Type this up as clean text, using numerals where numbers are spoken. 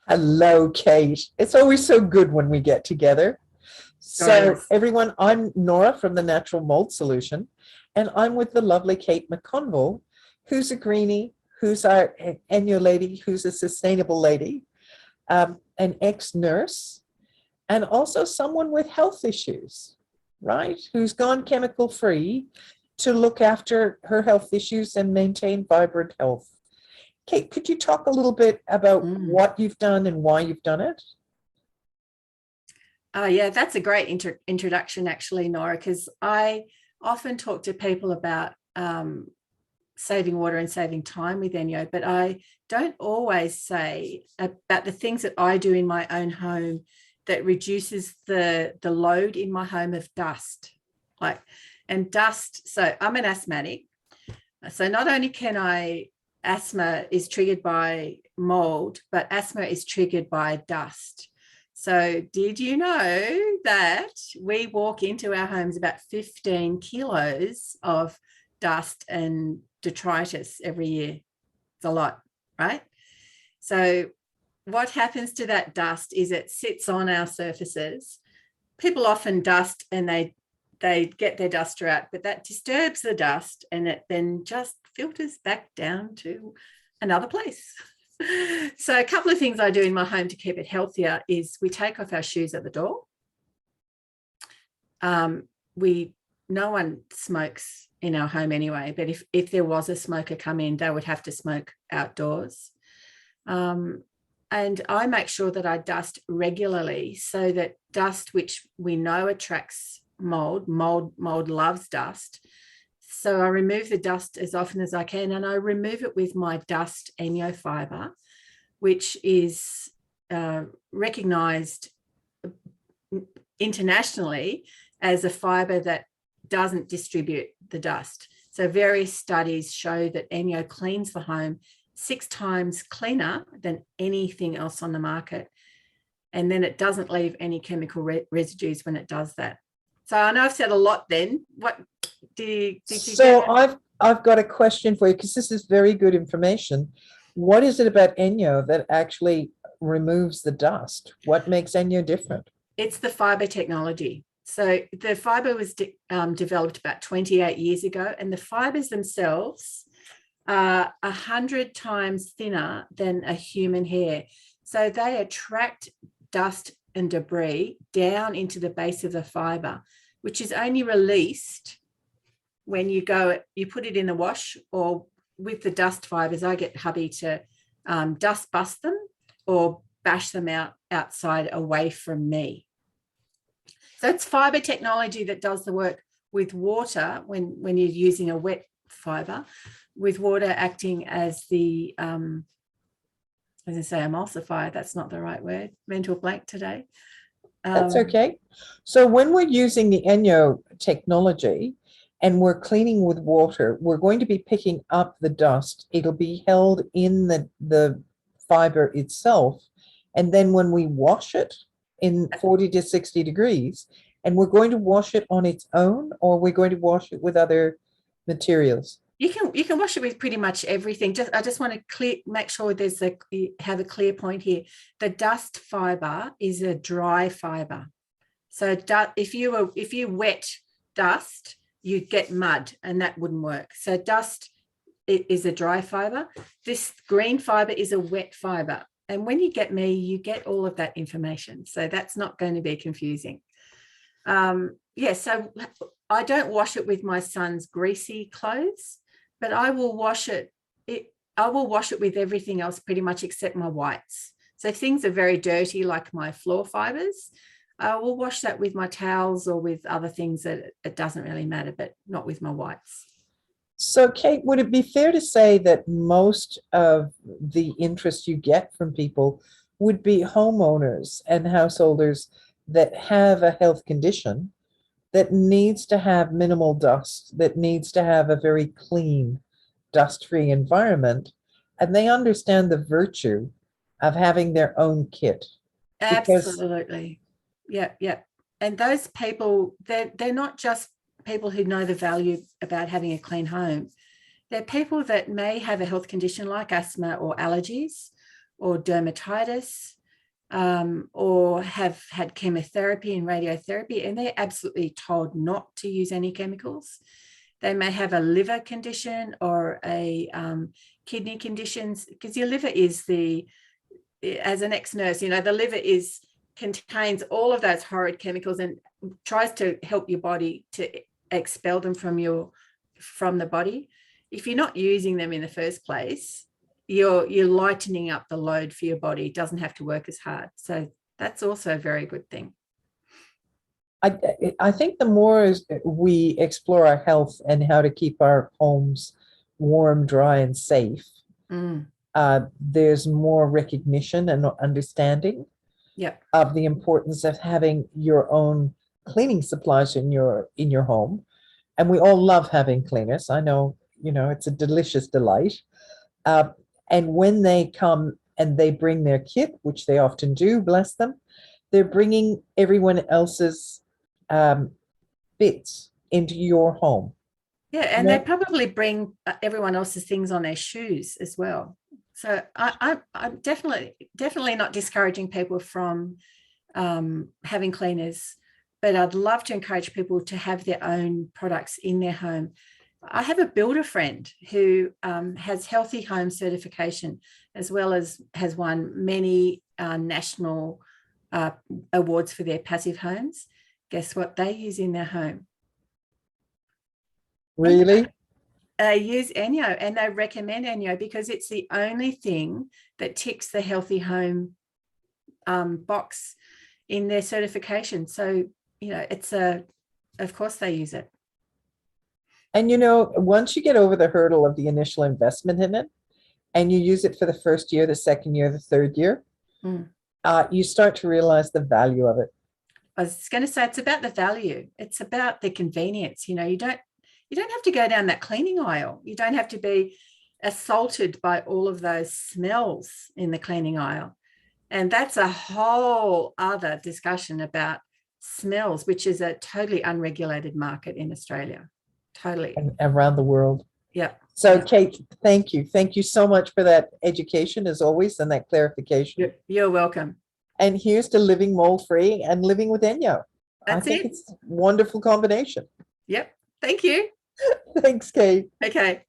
Hello, Kate. It's always so good when we get together. So, Joyous. everyone, I'm Nora from the Natural Mold Solution, and I'm with the lovely Kate McConville, who's a greenie, who's our ENJO lady, who's a sustainable lady, an ex-nurse, and also someone with health issues, right? Who's gone chemical free to look after her health issues and maintain vibrant health. Kate, could you talk a little bit about Mm. what you've done and why you've done it? Yeah, that's a great introduction, actually, Nora, because I often talk to people about saving water and saving time with ENJO, but I don't always say about the things that I do in my own home that reduces the load in my home of dust. And dust, so I'm an asthmatic. So not only asthma is triggered by mold, but asthma is triggered by dust. So did you know that we walk into our homes about 15 kilos of dust and detritus every year? It's a lot, right? So what happens to that dust is it sits on our surfaces. People often dust and they get their duster out, but that disturbs the dust and it then just filters back down to another place. So a couple of things I do in my home to keep it healthier is we take off our shoes at the door. No one smokes in our home anyway, but if there was a smoker come in, they would have to smoke outdoors. And I make sure that I dust regularly so that dust, which we know attracts mold loves dust. So I remove the dust as often as I can, and I remove it with my dust ENJO fiber, which is recognized internationally as a fiber that doesn't distribute the dust. So various studies show that ENJO cleans the home 6 times cleaner than anything else on the market. And then it doesn't leave any chemical residues when it does that. So I know I've said a lot then. What did you So get? I've got a question for you because this is very good information. What is it about ENJO that actually removes the dust? What makes ENJO different? It's the fiber technology. So the fiber was developed about 28 years ago, and the fibers themselves are 100 times thinner than a human hair. So they attract dust and debris down into the base of the fiber, which is only released when you put it in the wash, or with the dust fibers, I get hubby to dust bust them or bash them outside away from me. So it's fiber technology that does the work with water when you're using a wet fiber, with water acting as the, as I say, emulsifier. That's not the right word. Mental blank today. That's okay. So when we're using the ENJO technology and we're cleaning with water, we're going to be picking up the dust. It'll be held in the fiber itself. And then when we wash it in 40 to 60 degrees, and we're going to wash it on its own, or we're going to wash it with other materials. You can wash it with pretty much everything. I just want to make sure you have a clear point here. The dust fiber is a dry fiber. So if you wet dust, you'd get mud, and that wouldn't work. So dust is a dry fiber. This green fiber is a wet fiber. And when you get me, you get all of that information. So that's not going to be confusing. So I don't wash it with my son's greasy clothes, but I will wash it. I will wash it with everything else pretty much except my whites. So if things are very dirty, like my floor fibers, I will wash that with my towels or with other things that it doesn't really matter, but not with my whites. So, Kate, would it be fair to say that most of the interest you get from people would be homeowners and householders that have a health condition that needs to have minimal dust, that needs to have a very clean, dust-free environment, and they understand the virtue of having their own kit? Because Absolutely. Yeah. And those people, they're not just people who know the value about having a clean home. They're people that may have a health condition like asthma or allergies or dermatitis or have had chemotherapy and radiotherapy, and they're absolutely told not to use any chemicals. They may have a liver condition or a kidney conditions, because your liver is as an ex-nurse, the liver contains all of those horrid chemicals and tries to help your body to expel them from the body. If you're not using them in the first place, you're lightening up the load for your body. It doesn't have to work as hard. So that's also a very good thing. I think the more we explore our health and how to keep our homes warm, dry, and safe, there's more recognition and understanding of the importance of having your own cleaning supplies in your home. And we all love having cleaners. I know, it's a delicious delight. And when they come and they bring their kit, which they often do, bless them, they're bringing everyone else's bits into your home. Yeah, and they probably bring everyone else's things on their shoes as well. So I'm definitely not discouraging people from having cleaners, but I'd love to encourage people to have their own products in their home. I have a builder friend who has Healthy Home certification, as well as has won many national awards for their passive homes. Guess what they use in their home? Really? They use ENJO, and they recommend ENJO because it's the only thing that ticks the Healthy Home box in their certification. So, of course they use it. And, once you get over the hurdle of the initial investment in it, and you use it for the first year, the second year, the third year, you start to realize the value of it. I was going to say, it's about the value. It's about the convenience. You don't have to go down that cleaning aisle. You don't have to be assaulted by all of those smells in the cleaning aisle. And that's a whole other discussion about smells, which is a totally unregulated market in Australia. Totally. And around the world. Yeah. So, Kate, thank you. Thank you so much for that education, as always, and that clarification. You're welcome. And here's to living mold free and living with ENJO. I think it's a wonderful combination. Yep. Thank you. Thanks, Kate. Okay.